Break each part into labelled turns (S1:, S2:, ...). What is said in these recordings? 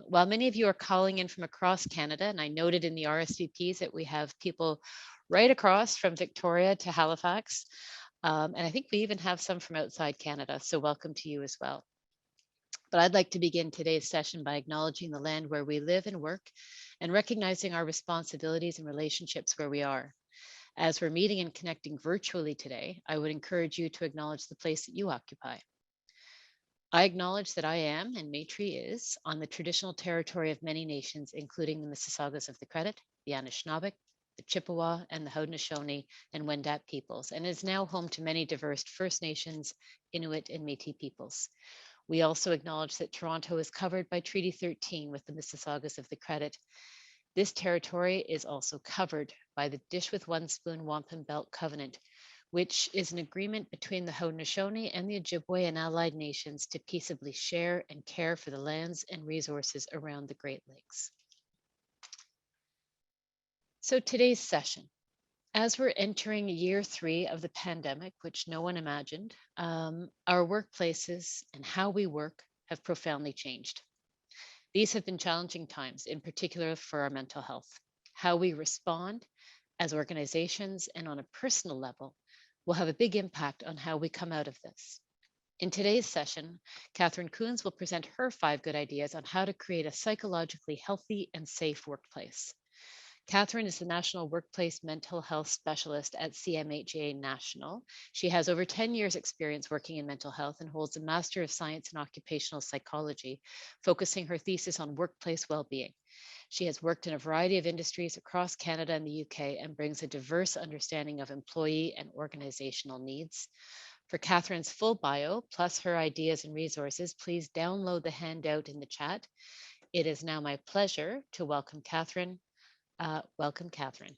S1: While many of you are calling in from across Canada, and I noted in the RSVPs that we have people right across from Victoria to Halifax, and I think we even have some from outside Canada, so welcome to you as well. But I'd like to begin today's session by acknowledging the land where we live and work and recognizing our responsibilities and relationships where we are. As we're meeting and connecting virtually today, I would encourage you to acknowledge the place that you occupy. I acknowledge that I am, and Maitri is, on the traditional territory of many nations, including the Mississaugas of the Credit, the Anishinaabe, the Chippewa, and the Haudenosaunee and Wendat peoples, and is now home to many diverse First Nations, Inuit, and Métis peoples. We also acknowledge that Toronto is covered by Treaty 13 with the Mississaugas of the Credit. This territory is also covered by the Dish with One Spoon Wampum Belt Covenant, which is an agreement between the Haudenosaunee and the Ojibwe and allied nations to peaceably share and care for the lands and resources around the Great Lakes. So today's session, as we're entering year 3 of the pandemic, which no one imagined, our workplaces and how we work have profoundly changed. These have been challenging times, in particular for our mental health. How we respond as organizations and on a personal level will have a big impact on how we come out of this. In today's session, Katharine Coons will present her 5 good ideas on how to create a psychologically healthy and safe workplace. Katharine is the National Workplace Mental Health Specialist at CMHA National. She has over 10 years experience working in mental health and holds a Master of Science in Occupational Psychology, focusing her thesis on workplace well-being. She has worked in a variety of industries across Canada and the UK and brings a diverse understanding of employee and organizational needs. For Katharine's full bio, plus her ideas and resources, please download the handout in the chat. It is now my pleasure to welcome Katharine. Welcome, Katharine.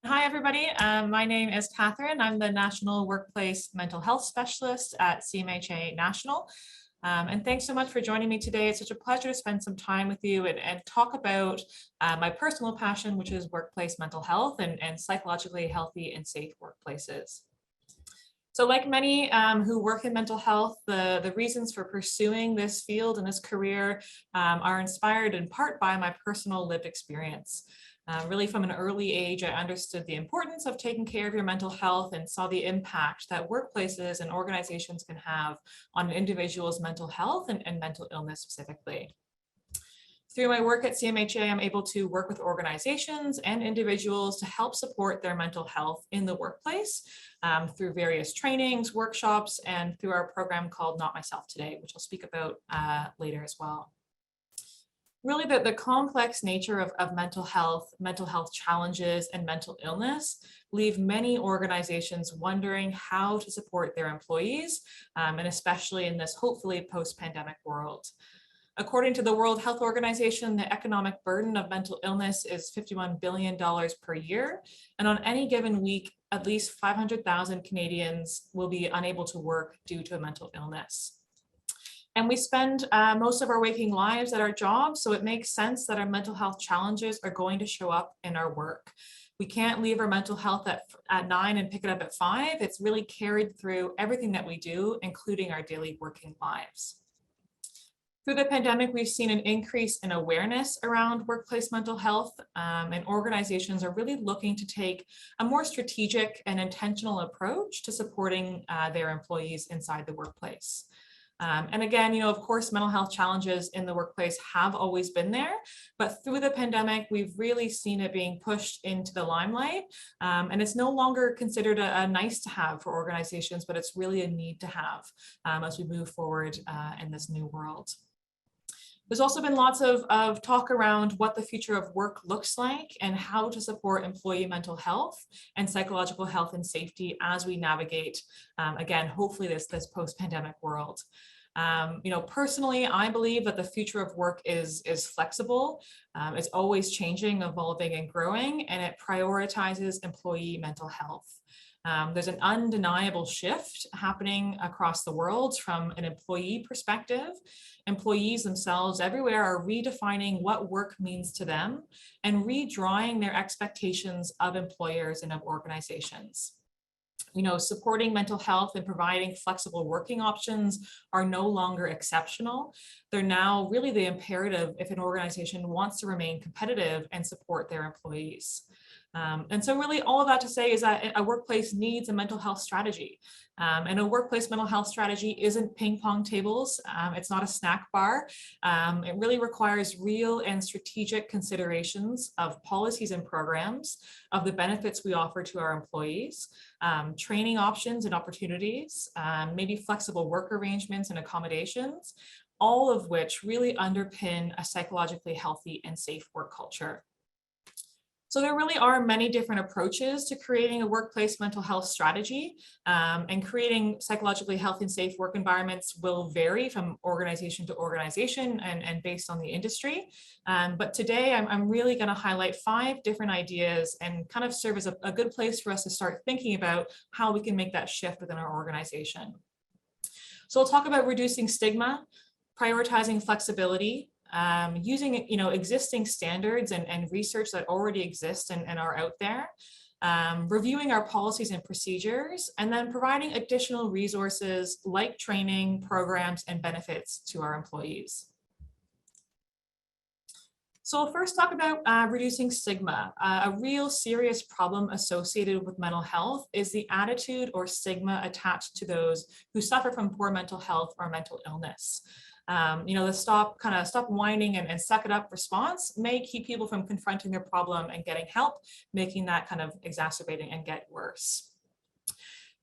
S2: Hi, everybody. My name is Katharine. I'm the National Workplace Mental Health Specialist at CMHA National. And thanks so much for joining me today. It's such a pleasure to spend some time with you and talk about my personal passion, which is workplace mental health and psychologically healthy and safe workplaces. So like many who work in mental health, the reasons for pursuing this field and this career are inspired in part by my personal lived experience. Really from an early age, I understood the importance of taking care of your mental health and saw the impact that workplaces and organizations can have on an individual's mental health and mental illness specifically. Through my work at CMHA, I'm able to work with organizations and individuals to help support their mental health in the workplace through various trainings, workshops, and through our program called Not Myself Today, which I'll speak about later as well. Really, the complex nature of mental health challenges, and mental illness leave many organizations wondering how to support their employees, and especially in this hopefully post-pandemic world. According to the World Health Organization, the economic burden of mental illness is $51 billion per year. And on any given week, at least 500,000 Canadians will be unable to work due to a mental illness. And we spend most of our waking lives at our jobs, so it makes sense that our mental health challenges are going to show up in our work. We can't leave our mental health at 9 and pick it up at 5. It's really carried through everything that we do, including our daily working lives. Through the pandemic, we've seen an increase in awareness around workplace mental health, and organizations are really looking to take a more strategic and intentional approach to supporting their employees inside the workplace. And again, of course, mental health challenges in the workplace have always been there, but through the pandemic, we've really seen it being pushed into the limelight. And it's no longer considered a nice to have for organizations, but it's really a need to have as we move forward in this new world. There's also been lots of talk around what the future of work looks like and how to support employee mental health and psychological health and safety as we navigate, again, hopefully this post-pandemic world. Personally, I believe that the future of work is flexible. It's always changing, evolving, and growing, and it prioritizes employee mental health. There's an undeniable shift happening across the world from an employee perspective. Employees themselves everywhere are redefining what work means to them and redrawing their expectations of employers and of organizations. Supporting mental health and providing flexible working options are no longer exceptional. They're now really the imperative if an organization wants to remain competitive and support their employees. And so really all of that to say is that a workplace needs a mental health strategy. And a workplace mental health strategy isn't ping pong tables. It's not a snack bar. It really requires real and strategic considerations of policies and programs, of the benefits we offer to our employees, training options and opportunities, maybe flexible work arrangements and accommodations, all of which really underpin a psychologically healthy and safe work culture. So there really are many different approaches to creating a workplace mental health strategy, and creating psychologically healthy and safe work environments will vary from organization to organization and based on the industry. But today I'm really going to highlight 5 different ideas and kind of serve as a good place for us to start thinking about how we can make that shift within our organization. So we'll talk about reducing stigma, prioritizing flexibility, using existing standards and research that already exist and are out there, reviewing our policies and procedures, and then providing additional resources like training, programs, and benefits to our employees. So we'll first talk about reducing stigma. A real serious problem associated with mental health is the attitude or stigma attached to those who suffer from poor mental health or mental illness. The stop whining and suck it up response may keep people from confronting their problem and getting help, making that kind of exacerbating and get worse.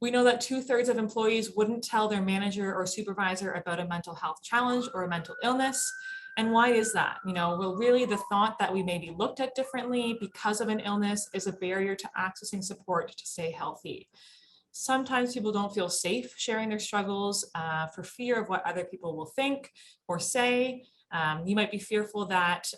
S2: We know that 2/3 of employees wouldn't tell their manager or supervisor about a mental health challenge or a mental illness. And why is that? Well, really the thought that we may be looked at differently because of an illness is a barrier to accessing support to stay healthy. Sometimes people don't feel safe sharing their struggles for fear of what other people will think or say. You might be fearful that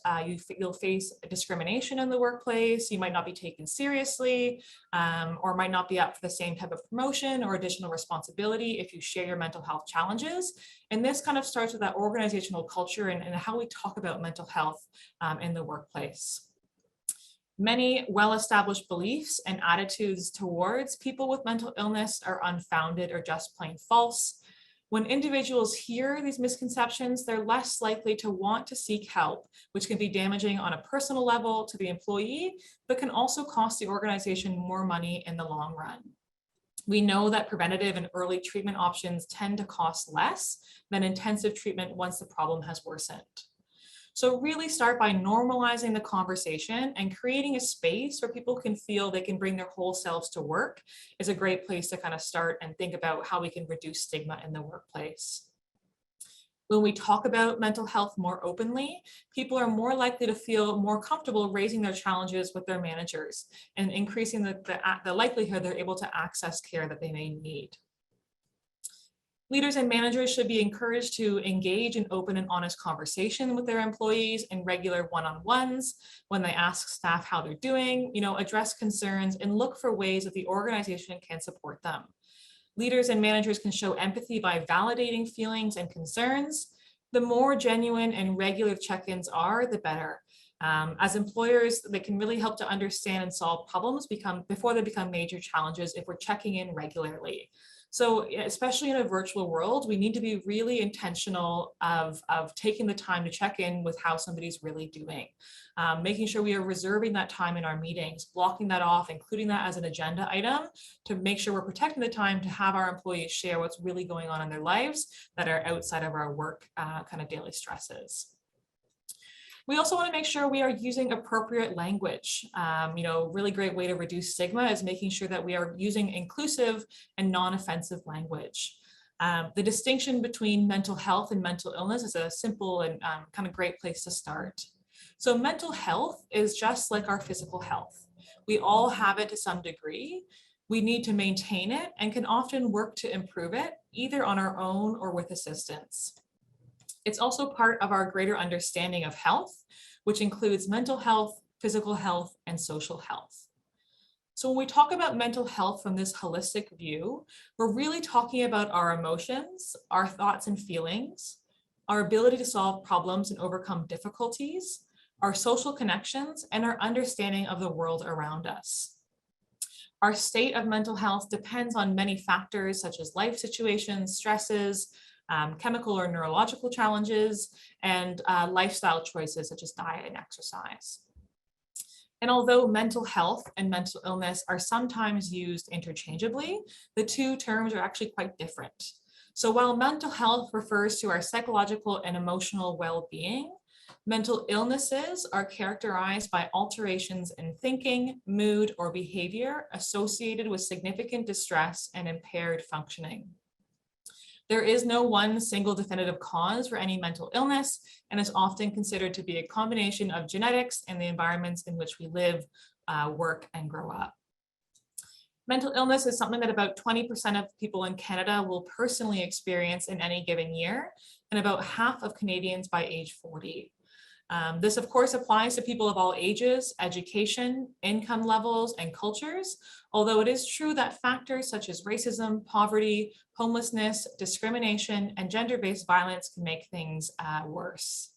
S2: you'll face discrimination in the workplace. You might not be taken seriously, or might not be up for the same type of promotion or additional responsibility if you share your mental health challenges. And this kind of starts with that organizational culture and how we talk about mental health in the workplace. Many well-established beliefs and attitudes towards people with mental illness are unfounded or just plain false. When individuals hear these misconceptions, they're less likely to want to seek help, which can be damaging on a personal level to the employee, but can also cost the organization more money in the long run. We know that preventative and early treatment options tend to cost less than intensive treatment once the problem has worsened. So really start by normalizing the conversation and creating a space where people can feel they can bring their whole selves to work is a great place to kind of start and think about how we can reduce stigma in the workplace. When we talk about mental health more openly, people are more likely to feel more comfortable raising their challenges with their managers and increasing the likelihood they're able to access care that they may need. Leaders and managers should be encouraged to engage in open and honest conversation with their employees in regular one-on-ones when they ask staff how they're doing, address concerns and look for ways that the organization can support them. Leaders and managers can show empathy by validating feelings and concerns. The more genuine and regular check-ins are, the better. As employers, they can really help to understand and solve problems before they become major challenges if we're checking in regularly. So especially in a virtual world, we need to be really intentional of taking the time to check in with how somebody's really doing, making sure we are reserving that time in our meetings, blocking that off, including that as an agenda item to make sure we're protecting the time to have our employees share what's really going on in their lives that are outside of our work kind of daily stresses. We also want to make sure we are using appropriate language. Really great way to reduce stigma is making sure that we are using inclusive and non-offensive language. The distinction between mental health and mental illness is a simple and kind of great place to start. So mental health is just like our physical health. We all have it to some degree. We need to maintain it and can often work to improve it, either on our own or with assistance. It's also part of our greater understanding of health, which includes mental health, physical health, and social health. So when we talk about mental health from this holistic view, we're really talking about our emotions, our thoughts and feelings, our ability to solve problems and overcome difficulties, our social connections, and our understanding of the world around us. Our state of mental health depends on many factors such as life situations, stresses, chemical or neurological challenges, and lifestyle choices such as diet and exercise. And although mental health and mental illness are sometimes used interchangeably, the two terms are actually quite different. So while mental health refers to our psychological and emotional well-being, mental illnesses are characterized by alterations in thinking, mood, or behavior associated with significant distress and impaired functioning. There is no one single definitive cause for any mental illness, and is often considered to be a combination of genetics and the environments in which we live, work, and grow up. Mental illness is something that about 20% of people in Canada will personally experience in any given year, and about half of Canadians by age 40. This, of course, applies to people of all ages, education, income levels, and cultures, although it is true that factors such as racism, poverty, homelessness, discrimination, and gender-based violence can make things worse.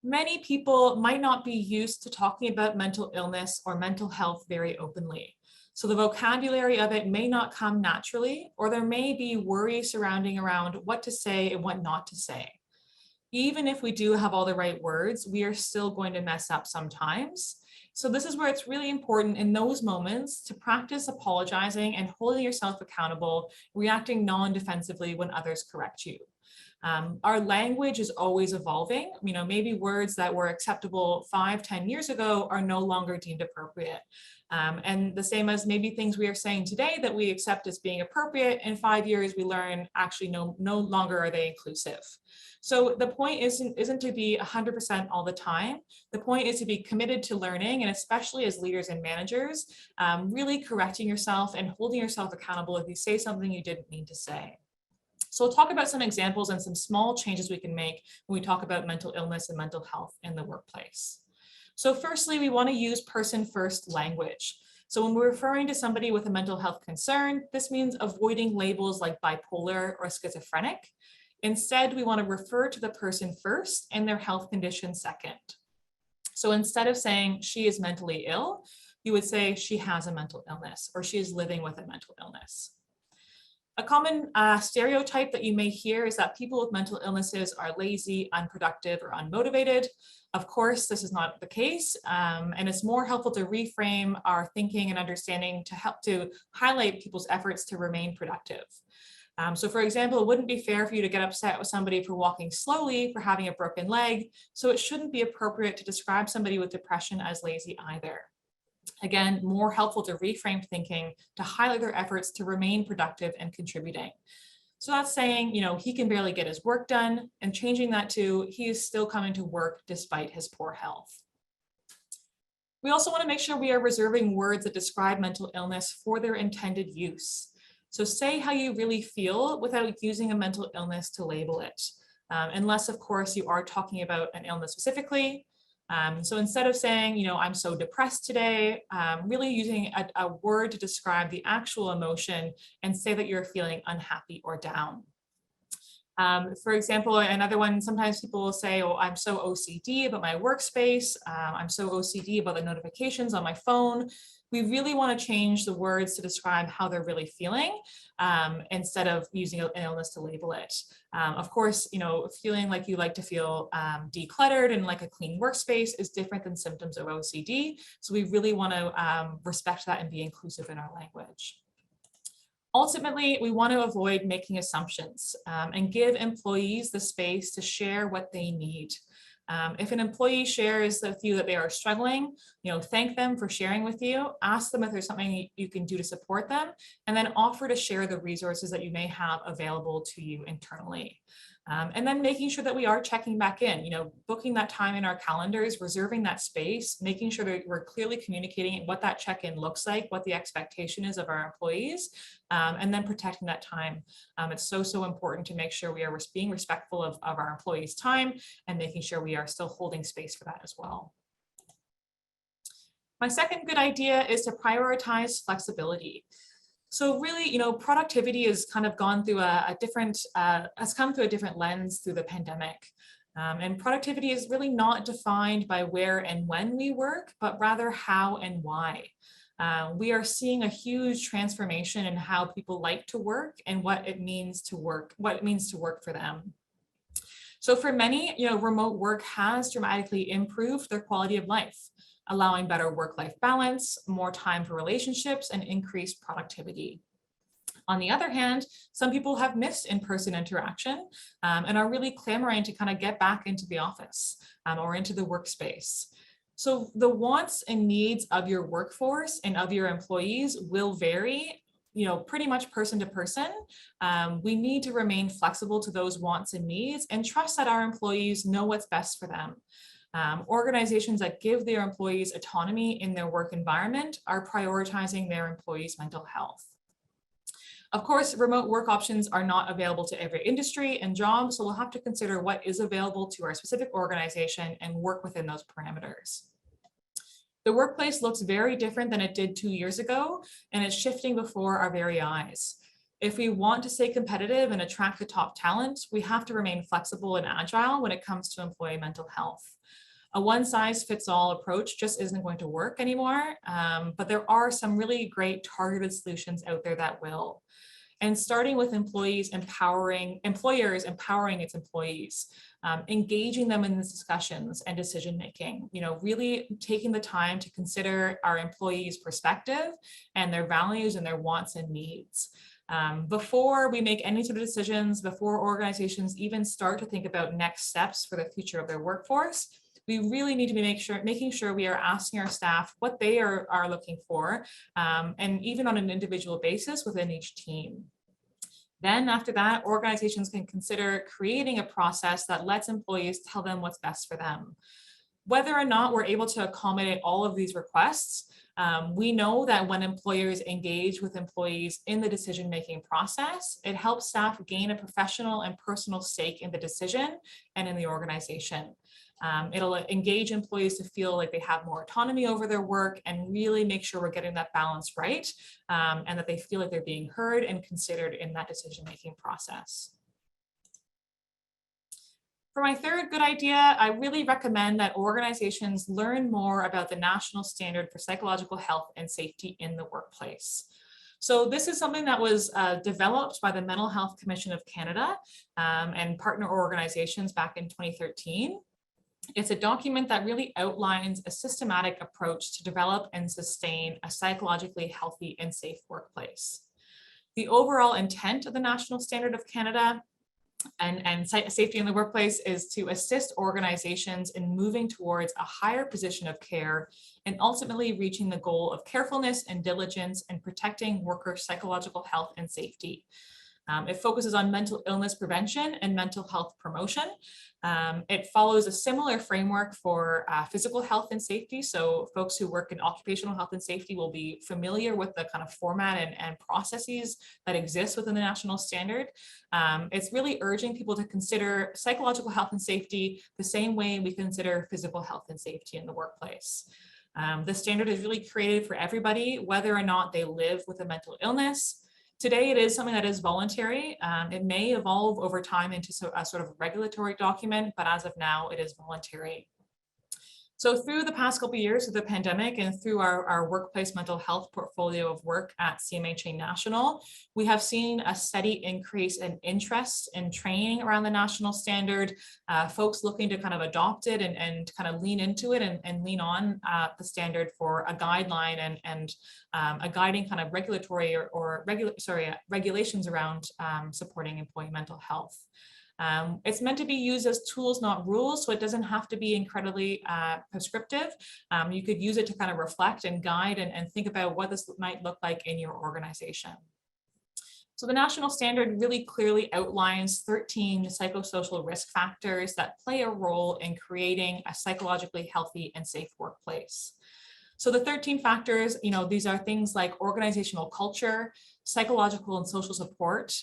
S2: Many people might not be used to talking about mental illness or mental health very openly. So the vocabulary of it may not come naturally, or there may be worry surrounding around what to say and what not to say. Even if we do have all the right words, we are still going to mess up sometimes. So this is where it's really important in those moments to practice apologizing and holding yourself accountable, reacting non-defensively when others correct you. Our language is always evolving. You know, maybe words that were acceptable 5-10 years ago are no longer deemed appropriate. And the same as maybe things we are saying today that we accept as being appropriate, in 5 years we learn actually no longer are they inclusive. So the point isn't to be 100% all the time. The point is to be committed to learning, and especially as leaders and managers, really correcting yourself and holding yourself accountable if you say something you didn't mean to say. So we'll talk about some examples and some small changes we can make when we talk about mental illness and mental health in the workplace. So firstly, we want to use person-first language. So when we're referring to somebody with a mental health concern, this means avoiding labels like bipolar or schizophrenic. Instead, we want to refer to the person first and their health condition second. So instead of saying she is mentally ill, you would say she has a mental illness or she is living with a mental illness. A common stereotype that you may hear is that people with mental illnesses are lazy, unproductive, or unmotivated. Of course, this is not the case, and it's more helpful to reframe our thinking and understanding to help to highlight people's efforts to remain productive. So for example, it wouldn't be fair for you to get upset with somebody for walking slowly, for having a broken leg, so it shouldn't be appropriate to describe somebody with depression as lazy either. Again, more helpful to reframe thinking to highlight their efforts to remain productive and contributing. So that's saying, you know, he can barely get his work done, and changing that to he is still coming to work despite his poor health. We also want to make sure we are reserving words that describe mental illness for their intended use. So say how you really feel without using a mental illness to label it, unless of course you are talking about an illness specifically. So instead of saying, you know, I'm so depressed today, really using a word to describe the actual emotion and say that you're feeling unhappy or down. For example, another one, sometimes people will say, oh, I'm so OCD about my workspace. I'm so OCD about the notifications on my phone. We really want to change the words to describe how they're really feeling instead of using an illness to label it. Of course, you know, feeling like you like to feel decluttered and like a clean workspace is different than symptoms of OCD. So we really want to respect that and be inclusive in our language. Ultimately, we want to avoid making assumptions and give employees the space to share what they need. If an employee shares with you that they are struggling, you know, thank them for sharing with you, ask them if there's something you can do to support them, and then offer to share the resources that you may have available to you internally. And then making sure that we are checking back in, you know, booking that time in our calendars, reserving that space, making sure that we're clearly communicating what that check-in looks like, what the expectation is of our employees, and then protecting that time. It's so important to make sure we are being respectful of our employees' time and making sure we are still holding space for that as well. My second good idea is to prioritize flexibility. So really, you know, productivity has kind of gone through has come through a different lens through the pandemic. And productivity is really not defined by where and when we work, but rather how and why. We are seeing a huge transformation in how people like to work and what it means to work for them. So for many, remote work has dramatically improved their quality of life, allowing better work-life balance, more time for relationships, and increased productivity. On the other hand, some people have missed in-person interaction and are really clamoring to kind of get back into the office or into the workspace. So the wants and needs of your workforce and of your employees will vary, pretty much person to person. We need to remain flexible to those wants and needs and trust that our employees know what's best for them. Organizations that give their employees autonomy in their work environment are prioritizing their employees' mental health. Of course, remote work options are not available to every industry and job, so we'll have to consider what is available to our specific organization and work within those parameters. The workplace looks very different than it did 2 years ago, and it's shifting before our very eyes. If we want to stay competitive and attract the top talent, we have to remain flexible and agile when it comes to employee mental health. A one-size-fits-all approach just isn't going to work anymore, but there are some really great targeted solutions out there that will. And starting with employers empowering its employees, engaging them in these discussions and decision-making, really taking the time to consider our employees' perspective and their values and their wants and needs. Before we make any sort of decisions, before organizations even start to think about next steps for the future of their workforce, we really need to be making sure we are asking our staff what they are looking for, and even on an individual basis within each team. Then after that, organizations can consider creating a process that lets employees tell them what's best for them. Whether or not we're able to accommodate all of these requests, we know that when employers engage with employees in the decision-making process, it helps staff gain a professional and personal stake in the decision and in the organization. It'll engage employees to feel like they have more autonomy over their work and really make sure we're getting that balance right, and that they feel like they're being heard and considered in that decision-making process. For my third good idea, I really recommend that organizations learn more about the National Standard for Psychological Health and Safety in the Workplace. So this is something that was developed by the Mental Health Commission of Canada and partner organizations back in 2013. It's a document that really outlines a systematic approach to develop and sustain a psychologically healthy and safe workplace. The overall intent of the National Standard of Canada and safety in the workplace is to assist organizations in moving towards a higher position of care and ultimately reaching the goal of carefulness and diligence in protecting workers' psychological health and safety. It focuses on mental illness prevention and mental health promotion. It follows a similar framework for physical health and safety. So folks who work in occupational health and safety will be familiar with the kind of format and processes that exist within the national standard. It's really urging people to consider psychological health and safety the same way we consider physical health and safety in the workplace. The standard is really created for everybody, whether or not they live with a mental illness. Today, it is something that is voluntary. It may evolve over time into a sort of regulatory document, but as of now, it is voluntary. So through the past couple of years of the pandemic and through our workplace mental health portfolio of work at CMHA National, we have seen a steady increase in interest in training around the national standard, folks looking to kind of adopt it and kind of lean into it and lean on the standard for a guideline and a guiding kind of regulatory regulations around supporting employee mental health. It's meant to be used as tools, not rules, so it doesn't have to be incredibly prescriptive. You could use it to kind of reflect and guide and think about what this might look like in your organization. So the national standard really clearly outlines 13 psychosocial risk factors that play a role in creating a psychologically healthy and safe workplace. So the 13 factors, these are things like organizational culture, psychological and social support,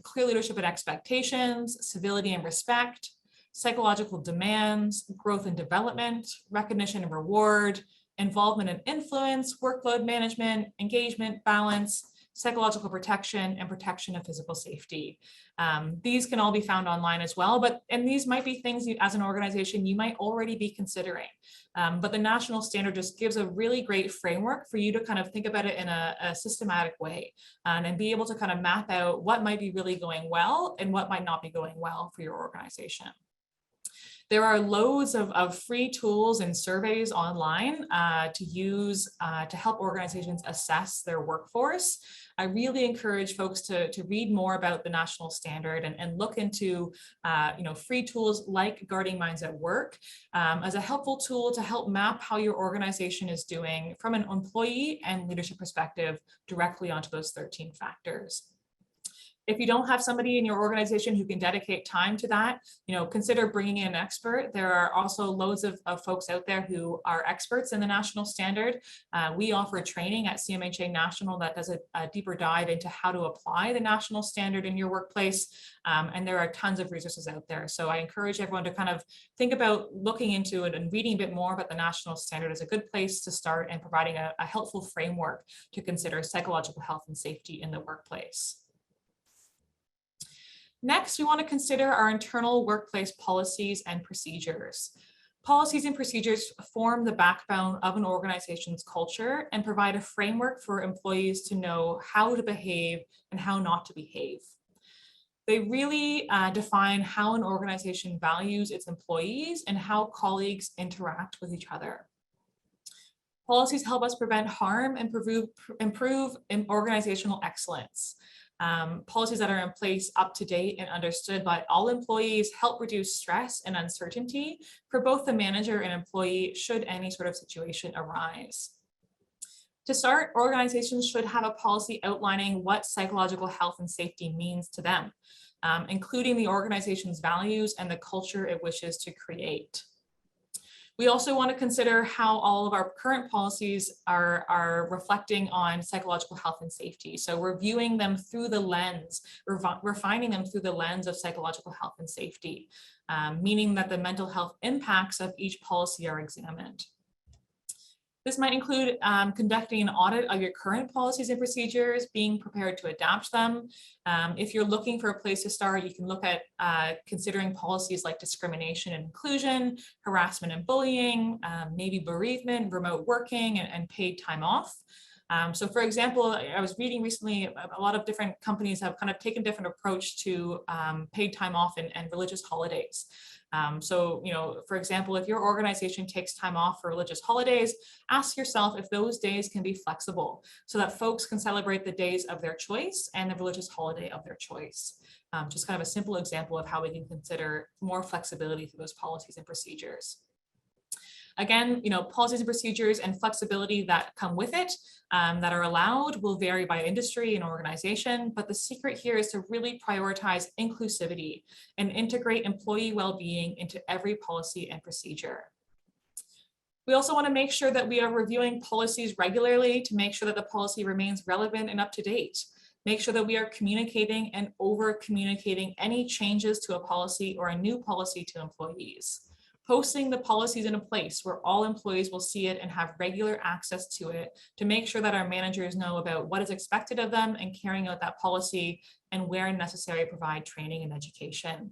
S2: clear leadership and expectations, civility and respect, psychological demands, growth and development, recognition and reward, involvement and influence, workload management, engagement, balance, psychological protection, and protection of physical safety. These can all be found online as well, and these might be things you, as an organization, you might already be considering. But the national standard just gives a really great framework for you to kind of think about it in a systematic way, and be able to kind of map out what might be really going well and what might not be going well for your organization. There are loads of free tools and surveys online to use to help organizations assess their workforce. I really encourage folks to read more about the national standard and look into free tools like Guarding Minds at Work as a helpful tool to help map how your organization is doing from an employee and leadership perspective directly onto those 13 factors. If you don't have somebody in your organization who can dedicate time to that, consider bringing in an expert. There are also loads of folks out there who are experts in the national standard. We offer training at CMHA National that does a deeper dive into how to apply the national standard in your workplace. And there are tons of resources out there. So I encourage everyone to kind of think about looking into it and reading a bit more about the national standard is a good place to start, and providing a helpful framework to consider psychological health and safety in the workplace. Next, we want to consider our internal workplace policies and procedures. Policies and procedures form the backbone of an organization's culture and provide a framework for employees to know how to behave and how not to behave. They really define how an organization values its employees and how colleagues interact with each other. Policies help us prevent harm and improve organizational excellence. Policies that are in place, up to date, and understood by all employees help reduce stress and uncertainty for both the manager and employee should any sort of situation arise. To start, organizations should have a policy outlining what psychological health and safety means to them, including the organization's values and the culture it wishes to create. We also want to consider how all of our current policies are reflecting on psychological health and safety. So reviewing them through the lens, refining them through the lens of psychological health and safety, meaning that the mental health impacts of each policy are examined. This might include conducting an audit of your current policies and procedures, being prepared to adapt them. If you're looking for a place to start, you can look at considering policies like discrimination and inclusion, harassment and bullying, maybe bereavement, remote working, and paid time off. So for example, I was reading recently, a lot of different companies have kind of taken a different approach to paid time off and religious holidays. So, for example, if your organization takes time off for religious holidays, ask yourself if those days can be flexible so that folks can celebrate the days of their choice and the religious holiday of their choice. Just kind of a simple example of how we can consider more flexibility through those policies and procedures. Again, policies and procedures and flexibility that come with it that are allowed will vary by industry and organization, but the secret here is to really prioritize inclusivity and integrate employee well-being into every policy and procedure. We also want to make sure that we are reviewing policies regularly to make sure that the policy remains relevant and up to date. Make sure that we are communicating and over-communicating any changes to a policy or a new policy to employees. Posting the policies in a place where all employees will see it and have regular access to it to make sure that our managers know about what is expected of them and carrying out that policy, and where necessary, provide training and education.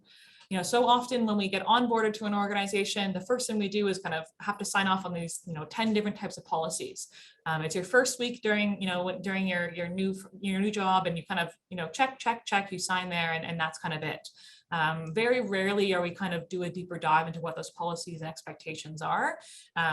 S2: So often when we get onboarded to an organization, the first thing we do is kind of have to sign off on these, 10 different types of policies. It's your first week during your new job, and you kind of, check, you sign there, and that's kind of it. Very rarely are we kind of do a deeper dive into what those policies and expectations are.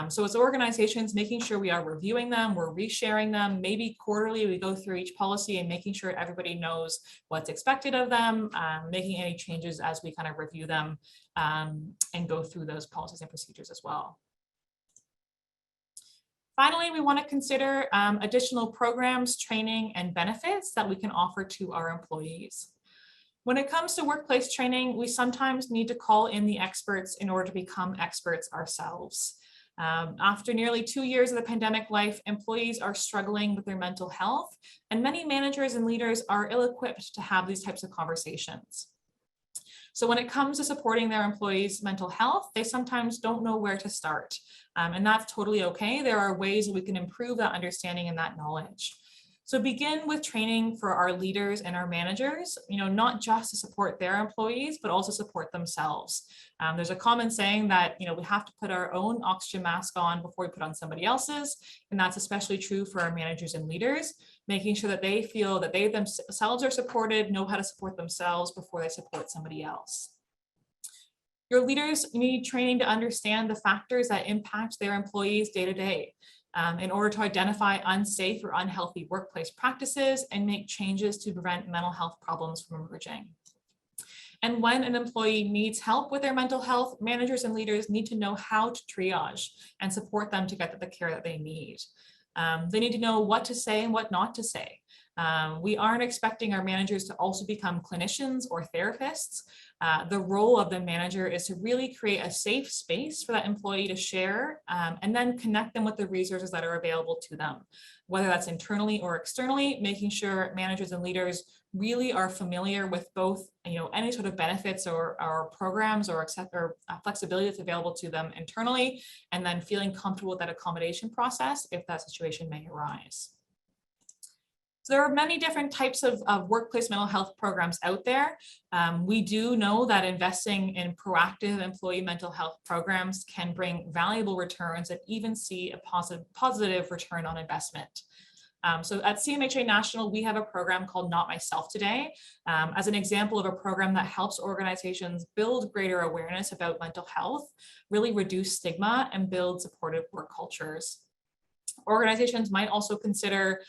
S2: So as organizations, making sure we are reviewing them, we're resharing them, maybe quarterly we go through each policy and making sure everybody knows what's expected of them, making any changes as we kind of review them and go through those policies and procedures as well. Finally, we want to consider additional programs, training, and benefits that we can offer to our employees. When it comes to workplace training, we sometimes need to call in the experts in order to become experts ourselves. After nearly 2 years of the pandemic life, employees are struggling with their mental health, and many managers and leaders are ill-equipped to have these types of conversations. So when it comes to supporting their employees' mental health, they sometimes don't know where to start. And that's totally okay. There are ways that we can improve that understanding and that knowledge. So begin with training for our leaders and our managers, not just to support their employees, but also support themselves. There's a common saying that, we have to put our own oxygen mask on before we put on somebody else's. And that's especially true for our managers and leaders, making sure that they feel that they themselves are supported, know how to support themselves before they support somebody else. Your leaders need training to understand the factors that impact their employees day to day, in order to identify unsafe or unhealthy workplace practices and make changes to prevent mental health problems from emerging. And when an employee needs help with their mental health, managers and leaders need to know how to triage and support them to get the care that they need. They need to know what to say and what not to say. We aren't expecting our managers to also become clinicians or therapists. The role of the manager is to really create a safe space for that employee to share, and then connect them with the resources that are available to them, whether that's internally or externally, making sure managers and leaders really are familiar with both, any sort of benefits or programs or flexibility that's available to them internally, and then feeling comfortable with that accommodation process if that situation may arise. So there are many different types of workplace mental health programs out there. We do know that investing in proactive employee mental health programs can bring valuable returns and even see a positive return on investment. So at CMHA National, we have a program called Not Myself Today, as an example of a program that helps organizations build greater awareness about mental health, really reduce stigma, and build supportive work cultures. Organizations might also consider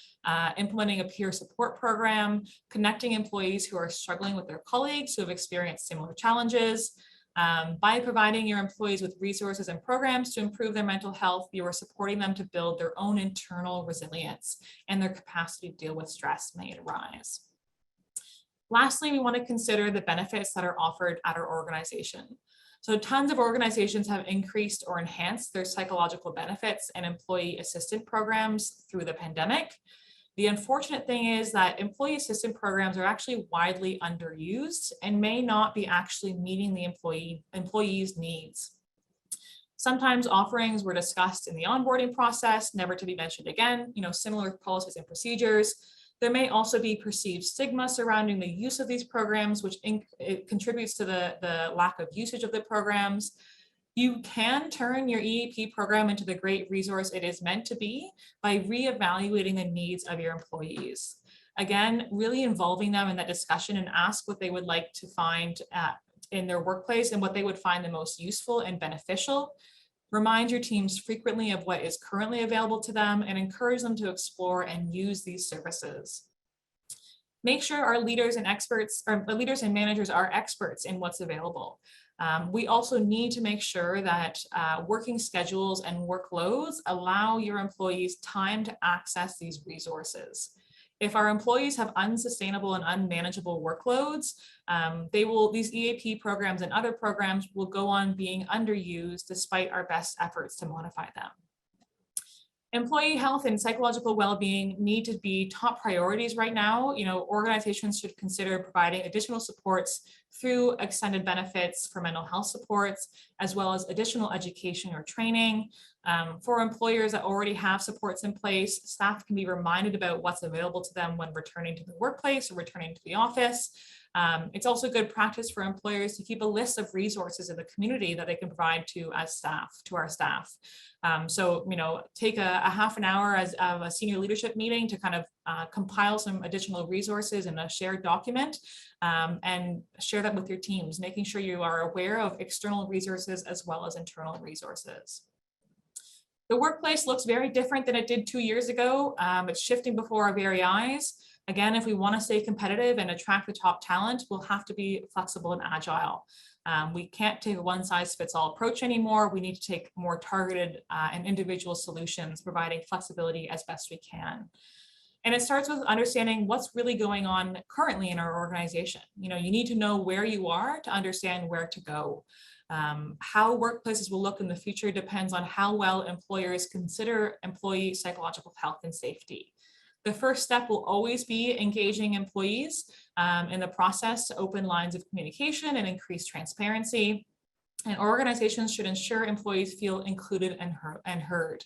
S2: implementing a peer support program, connecting employees who are struggling with their colleagues who have experienced similar challenges. By providing your employees with resources and programs to improve their mental health, you are supporting them to build their own internal resilience and their capacity to deal with stress may it arise. Lastly, we want to consider the benefits that are offered at our organization. So tons of organizations have increased or enhanced their psychological benefits and employee assistance programs through the pandemic. The unfortunate thing is that employee assistance programs are actually widely underused and may not be actually meeting the employees' needs. Sometimes offerings were discussed in the onboarding process, never to be mentioned again, similar policies and procedures. There may also be perceived stigma surrounding the use of these programs, which contributes to the lack of usage of the programs. You can turn your EAP program into the great resource it is meant to be by reevaluating the needs of your employees. Again, really involving them in that discussion and ask what they would like to find in their workplace and what they would find the most useful and beneficial. Remind your teams frequently of what is currently available to them and encourage them to explore and use these services. Make sure our leaders and managers are experts in what's available. We also need to make sure that working schedules and workloads allow your employees time to access these resources. If our employees have unsustainable and unmanageable workloads, these EAP programs and other programs will go on being underused despite our best efforts to modify them. Employee health and psychological well-being need to be top priorities right now. Organizations should consider providing additional supports through extended benefits for mental health supports, as well as additional education or training. For employers that already have supports in place, staff can be reminded about what's available to them when returning to the workplace or returning to the office. It's also good practice for employers to keep a list of resources in the community that they can provide to our staff. Take a half an hour of a senior leadership meeting to kind of compile some additional resources in a shared document, and share that with your teams, making sure you are aware of external resources as well as internal resources. The workplace looks very different than it did 2 years ago. It's shifting before our very eyes. Again, if we want to stay competitive and attract the top talent, we'll have to be flexible and agile. We can't take a one-size-fits-all approach anymore. We need to take more targeted and individual solutions, providing flexibility as best we can. And it starts with understanding what's really going on currently in our organization. You need to know where you are to understand where to go. How workplaces will look in the future depends on how well employers consider employee psychological health and safety. The first step will always be engaging employees in the process to open lines of communication and increase transparency. And organizations should ensure employees feel included and heard.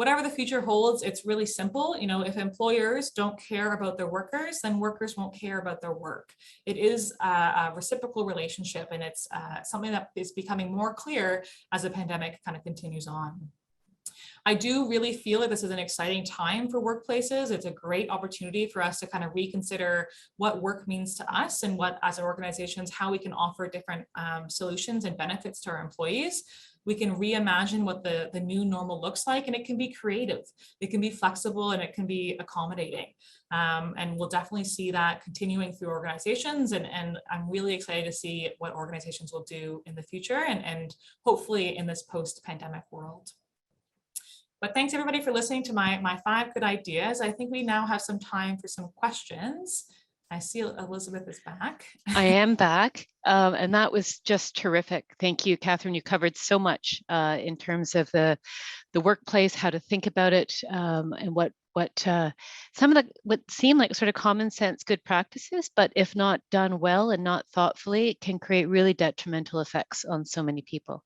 S2: whatever the future holds, it's really simple. You know, if employers don't care about their workers, then workers won't care about their work. It is a reciprocal relationship, and it's something that is becoming more clear as the pandemic kind of continues on. I do really feel that this is an exciting time for workplaces. It's a great opportunity for us to kind of reconsider what work means to us, and what, as organizations, how we can offer different solutions and benefits to our employees. We can reimagine what the new normal looks like, and it can be creative, it can be flexible, and it can be accommodating. And we'll definitely see that continuing through organizations. And I'm really excited to see what organizations will do in the future, and hopefully in this post-pandemic world. But thanks everybody for listening to my 5 good ideas. I think we now have some time for some questions. I see Elizabeth is back.
S1: I am back, and that was just terrific. Thank you, Katharine. You covered so much in terms of the workplace, how to think about it, and what some of what seem like sort of common sense good practices, but if not done well and not thoughtfully, it can create really detrimental effects on so many people.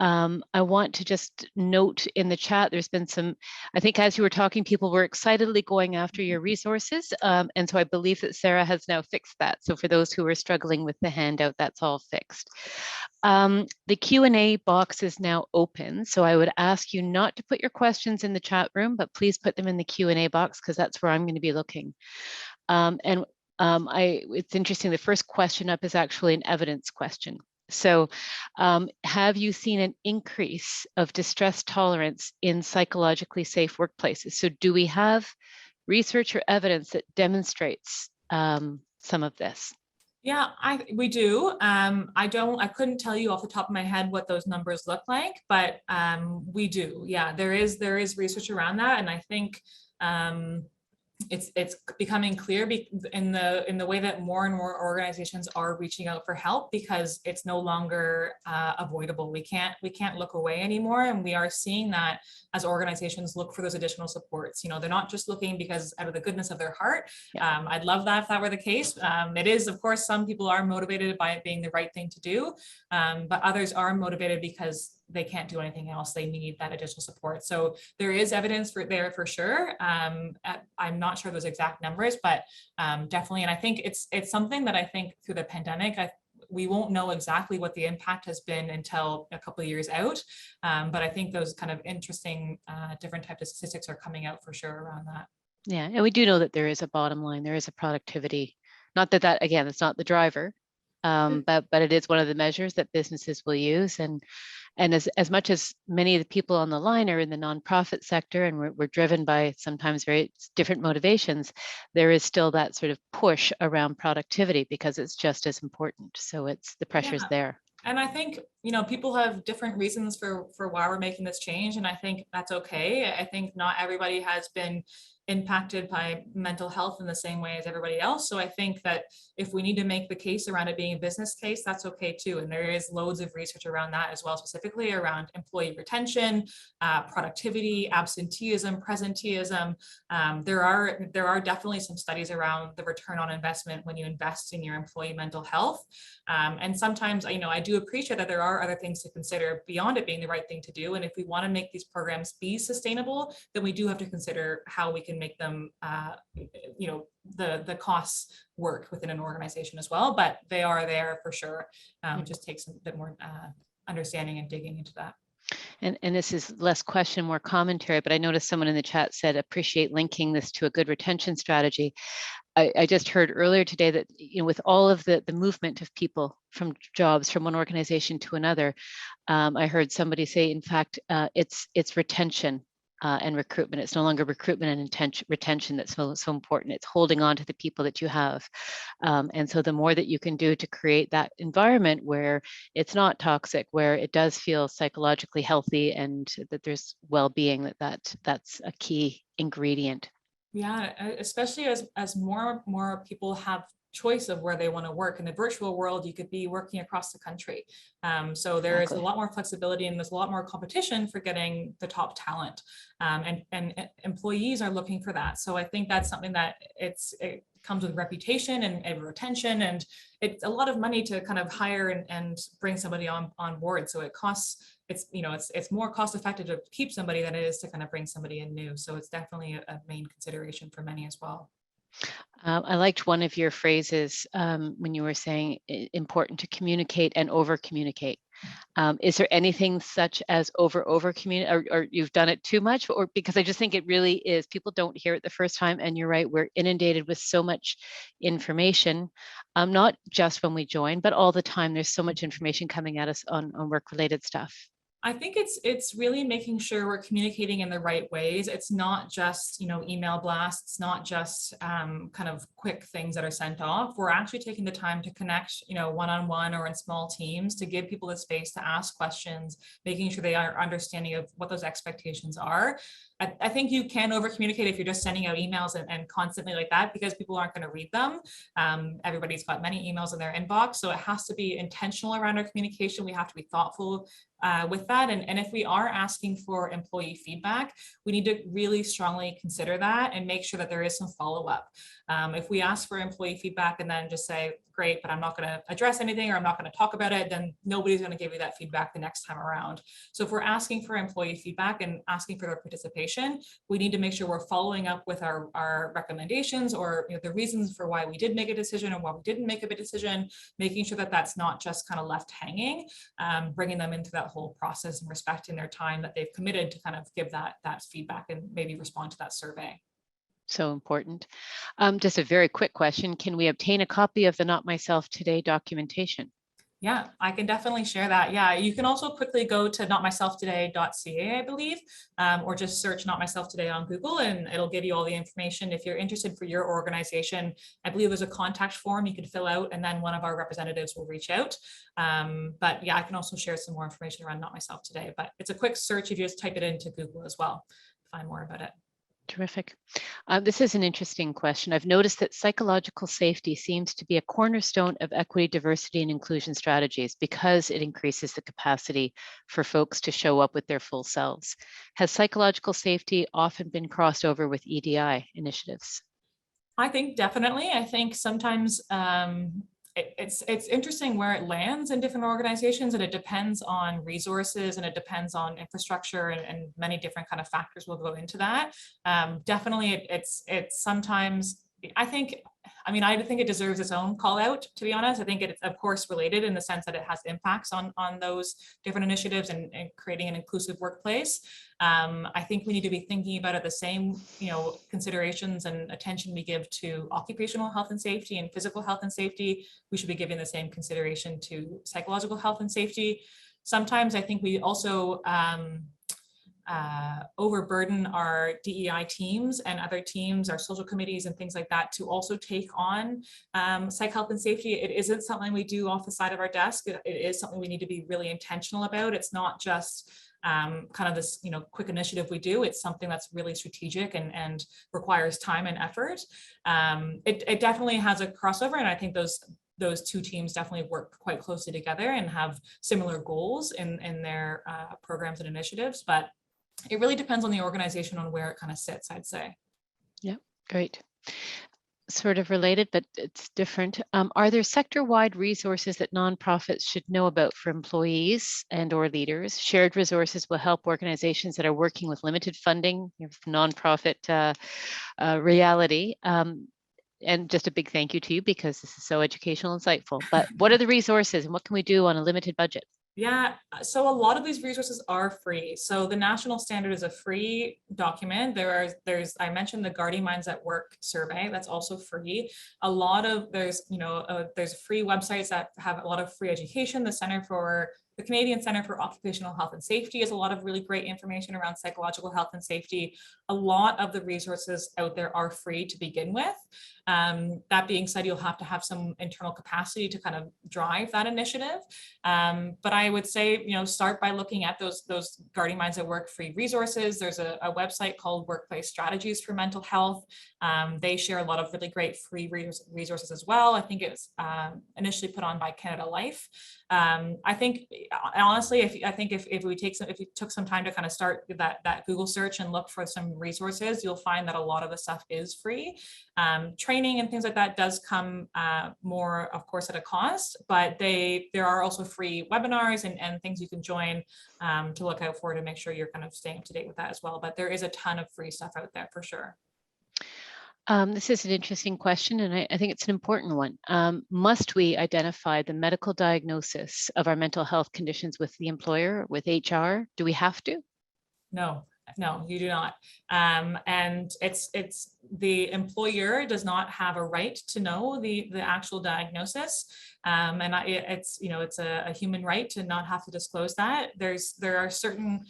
S1: I want to just note in the chat, there's been some, I think as you were talking, people were excitedly going after your resources. And so I believe that Sarah has now fixed that. So for those who are struggling with the handout, that's all fixed. The Q&A box is now open. So I would ask you not to put your questions in the chat room, but please put them in the Q&A box, because that's where I'm going to be looking. It's interesting, the first question up is actually an evidence question. So have you seen an increase of distress tolerance in psychologically safe workplaces? So do we have research or evidence that demonstrates some of this?
S2: Yeah, we do. I couldn't tell you off the top of my head what those numbers look like, but we do. Yeah, there is research around that, and I think it's becoming clear in the way that more and more organizations are reaching out for help, because it's no longer avoidable. We can't look away anymore, and we are seeing that as organizations look for those additional supports. You know, they're not just looking because out of the goodness of their heart. Yeah. I'd love that if that were the case. It is, of course, some people are motivated by it being the right thing to do, but others are motivated because they can't do anything else. They need that additional support. So there is evidence there for sure. I'm not sure those exact numbers, but definitely. And I think it's something that I think through the pandemic, we won't know exactly what the impact has been until a couple of years out. But I think those kind of interesting different types of statistics are coming out for sure around that.
S1: Yeah, and we do know that there is a bottom line, there is a productivity. Not that again, it's not the driver, but it is one of the measures that businesses will use. And as much as many of the people on the line are in the nonprofit sector, and we're driven by sometimes very different motivations, there is still that sort of push around productivity because it's just as important. So it's the pressure's there.
S2: And I think, you know, people have different reasons for why we're making this change. And I think that's okay. I think not everybody has been impacted by mental health in the same way as everybody else. So I think that if we need to make the case around it being a business case, that's okay too. And there is loads of research around that as well, specifically around employee retention, productivity, absenteeism, presenteeism. There are definitely some studies around the return on investment when you invest in your employee mental health. And sometimes, you know, I do appreciate that there are other things to consider beyond it being the right thing to do. And if we want to make these programs be sustainable, then we do have to consider how we can make them, you know, the costs work within an organization as well. But they are there for sure. It just takes a bit more understanding and digging into that.
S1: And this is less question, more commentary, but I noticed someone in the chat said, appreciate linking this to a good retention strategy. I just heard earlier today that, you know, with all of the movement of people from jobs from one organization to another, I heard somebody say, in fact, it's retention and recruitment. It's no longer recruitment and retention that's so important. It's holding on to the people that you have. And so the more that you can do to create that environment where it's not toxic, where it does feel psychologically healthy and that there's well-being, that's a key ingredient.
S2: Yeah, especially as more people have choice of where they want to work. In the virtual world, you could be working across the country. So there is a lot more flexibility, and there's a lot more competition for getting the top talent. And employees are looking for that. So I think that's something that it comes with reputation and retention, and it's a lot of money to kind of hire and bring somebody on board. So it costs it's more cost effective to keep somebody than it is to kind of bring somebody in new. So it's definitely a main consideration for many as well.
S1: I liked one of your phrases when you were saying important to communicate and over communicate. Is there anything such as over communicate, or you've done it too much, or because I just think it really is, people don't hear it the first time, and you're right, we're inundated with so much information, not just when we join, but all the time. There's so much information coming at us on work-related stuff.
S2: I think it's really making sure we're communicating in the right ways. It's not just, email blasts, not just kind of quick things that are sent off. We're actually taking the time to connect, one-on-one or in small teams to give people the space to ask questions, making sure they are understanding of what those expectations are. I think you can over communicate if you're just sending out emails and constantly like that, because people aren't going to read them. Everybody's got many emails in their inbox. So it has to be intentional around our communication. We have to be thoughtful with that. And if we are asking for employee feedback, we need to really strongly consider that and make sure that there is some follow-up. If we ask for employee feedback and then just say, great, but I'm not going to address anything, or I'm not going to talk about it, then nobody's going to give you that feedback the next time around. So if we're asking for employee feedback and asking for their participation, we need to make sure we're following up with our recommendations, or the reasons for why we did make a decision and why we didn't make a decision, making sure that that's not just kind of left hanging, bringing them into that whole process and respecting their time that they've committed to kind of give that feedback and maybe respond to that survey.
S1: So important. Just a very quick question. Can we obtain a copy of the Not Myself Today documentation?
S2: Yeah, I can definitely share that. Yeah, you can also quickly go to notmyselftoday.ca, I believe, or just search Not Myself Today on Google, and it'll give you all the information. If you're interested for your organization, I believe there's a contact form you can fill out, and then one of our representatives will reach out. But yeah, I can also share some more information around Not Myself Today, but it's a quick search if you just type it into Google as well to find more about it.
S1: Terrific. This is an interesting question. I've noticed that psychological safety seems to be a cornerstone of equity, diversity, and inclusion strategies because it increases the capacity for folks to show up with their full selves. Has psychological safety often been crossed over with EDI initiatives?
S2: I think definitely. I think sometimes it's interesting where it lands in different organizations, and it depends on resources and it depends on infrastructure, and many different kind of factors will go into that. Definitely it's sometimes, I think it deserves its own call out, to be honest. I think it's of course related in the sense that it has impacts on those different initiatives and creating an inclusive workplace. I think we need to be thinking about it the same, considerations and attention we give to occupational health and safety and physical health and safety. We should be giving the same consideration to psychological health and safety. Sometimes I think we also overburden our DEI teams and other teams, our social committees and things like that, to also take on psych health and safety. It isn't something we do off the side of our desk. It is something we need to be really intentional about. It's not just kind of this, quick initiative we do. It's something that's really strategic and requires time and effort. It definitely has a crossover, and I think those two teams definitely work quite closely together and have similar goals in their programs and initiatives. But it really depends on the organization on where it kind of sits, I'd say.
S1: Yeah, great. Sort of related, but it's different. Are there sector-wide resources that nonprofits should know about for employees and or leaders? Shared resources will help organizations that are working with limited funding, nonprofit reality. And just a big thank you to you, because this is so educational and insightful. But what are the resources and what can we do on a limited budget?
S2: Yeah, so a lot of these resources are free. So the national standard is a free document. There's I mentioned the Guardian Minds at Work survey, that's also free. There's free websites that have a lot of free education. The Canadian Centre for Occupational Health and Safety has a lot of really great information around psychological health and safety. A lot of the resources out there are free to begin with. That being said, you'll have to have some internal capacity to kind of drive that initiative. But I would say, start by looking at those Guardian Minds at Work free resources. There's a website called Workplace Strategies for Mental Health. They share a lot of really great free resources as well. I think it was initially put on by Canada Life. I think honestly, if you took some time to kind of start that Google search and look for some resources, you'll find that a lot of the stuff is free. Training and things like that does come more, of course, at a cost, but there are also free webinars and things you can join to look out for to make sure you're kind of staying up to date with that as well. But there is a ton of free stuff out there for sure.
S1: This is an interesting question, and I think it's an important one. Must we identify the medical diagnosis of our mental health conditions with the employer, with HR? Do we have to?
S2: No, you do not. And it's the employer does not have a right to know the actual diagnosis. And it's a human right to not have to disclose that. There are certain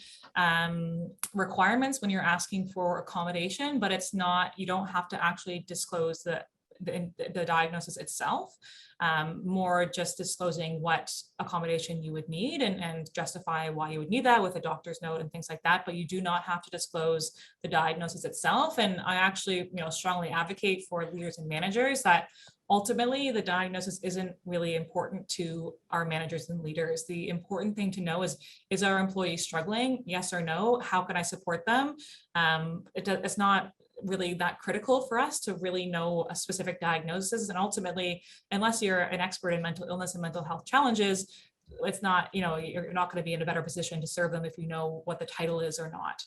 S2: requirements when you're asking for accommodation, but it's not, you don't have to actually disclose the diagnosis itself. More just disclosing what accommodation you would need and justify why you would need that with a doctor's note and things like that, but you do not have to disclose the diagnosis itself. And I actually, strongly advocate for leaders and managers that ultimately the diagnosis isn't really important to our managers and leaders. The important thing to know is our employee struggling? Yes or no? How can I support them? It's not really that critical for us to really know a specific diagnosis. And ultimately, unless you're an expert in mental illness and mental health challenges, it's not, you're not going to be in a better position to serve them if you know what the title is or not.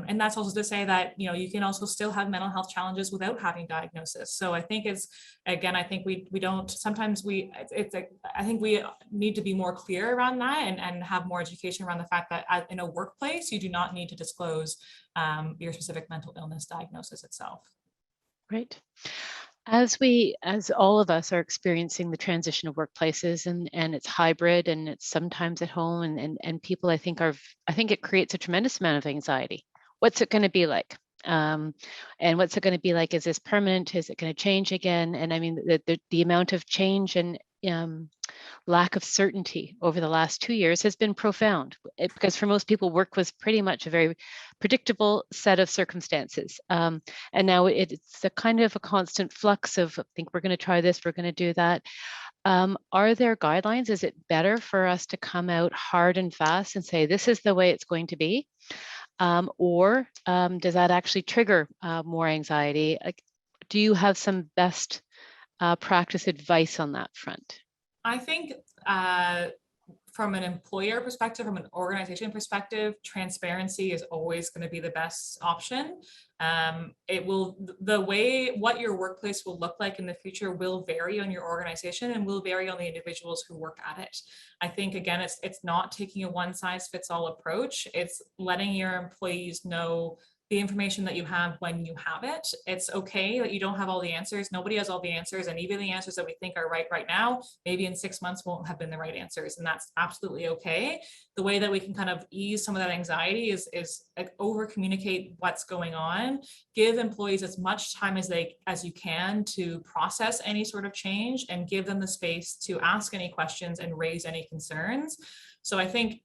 S2: And that's also to say that, you can also still have mental health challenges without having diagnosis. So I think I think we don't, sometimes I think we need to be more clear around that and have more education around the fact that in a workplace, you do not need to disclose your specific mental illness diagnosis itself.
S1: Right. As all of us are experiencing the transition of workplaces and it's hybrid and it's sometimes at home and people, I think it creates a tremendous amount of anxiety. What's it going to be like? And what's it going to be like? Is this permanent? Is it going to change again? And I mean, the amount of change and lack of certainty over the last 2 years has been profound, because for most people, work was pretty much a very predictable set of circumstances. And now it's a kind of a constant flux of, I think we're going to try this, we're going to do that. Are there guidelines? Is it better for us to come out hard and fast and say, this is the way it's going to be? Or does that actually trigger more anxiety? Do you have some best practice advice on that front?
S2: I think from an employer perspective, from an organization perspective, transparency is always going to be the best option. What your workplace will look like in the future will vary on your organization and will vary on the individuals who work at it. I think, again, it's not taking a one-size-fits-all approach. It's letting your employees know the information that you have when you have it. It's okay that you don't have all the answers. Nobody has all the answers. And even the answers that we think are right now, maybe in 6 months won't have been the right answers. And that's absolutely okay. The way that we can kind of ease some of that anxiety is like over communicate what's going on, give employees as much time as you can to process any sort of change and give them the space to ask any questions and raise any concerns. So I think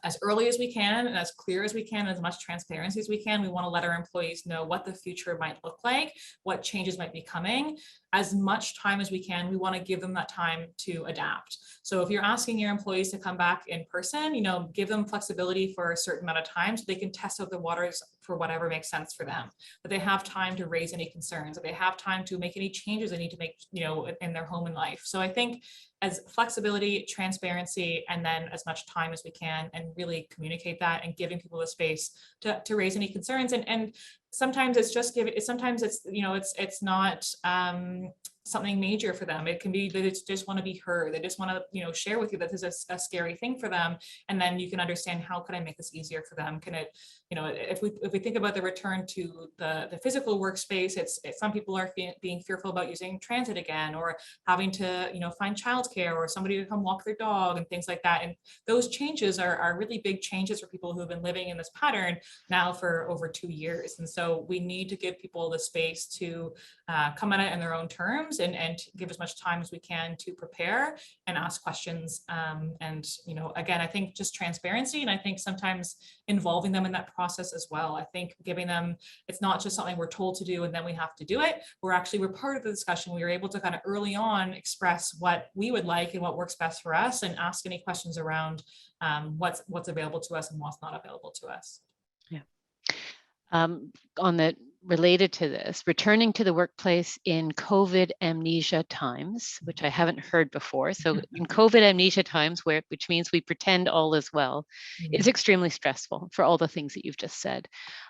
S2: as early as we can and as clear as we can, as much transparency as we can, we want to let our employees know what the future might look like, what changes might be coming. As much time as we can, we want to give them that time to adapt. So if you're asking your employees to come back in person, give them flexibility for a certain amount of time so they can test out the waters for whatever makes sense for them. But they have time to raise any concerns, that they have time to make any changes they need to make, in their home and life. So I think as flexibility, transparency, and then as much time as we can, and really communicate that and giving people the space to raise any concerns. And sometimes it's just sometimes it's not something major for them. It can be that they just want to be heard. They just want to, share with you that this is a scary thing for them. And then you can understand, how can I make this easier for them? Can it, if we think about the return to the physical workspace, it's some people are being fearful about using transit again, or having to, find childcare or somebody to come walk their dog and things like that. And those changes are really big changes for people who have been living in this pattern now for over 2 years. And so we need to give people the space to come at it in their own terms times, and give as much time as we can to prepare and ask questions. And, again, I think just transparency, and I think sometimes involving them in that process as well. I think giving them, it's not just something we're told to do and then we have to do it. We're part of the discussion. We were able to kind of early on express what we would like and what works best for us, and ask any questions around what's available to us and what's not available to us.
S1: Yeah. On the related to this, returning to the workplace in COVID amnesia times, which I haven't heard before. So in COVID amnesia times, which means we pretend all is well, is extremely stressful for all the things that you've just said.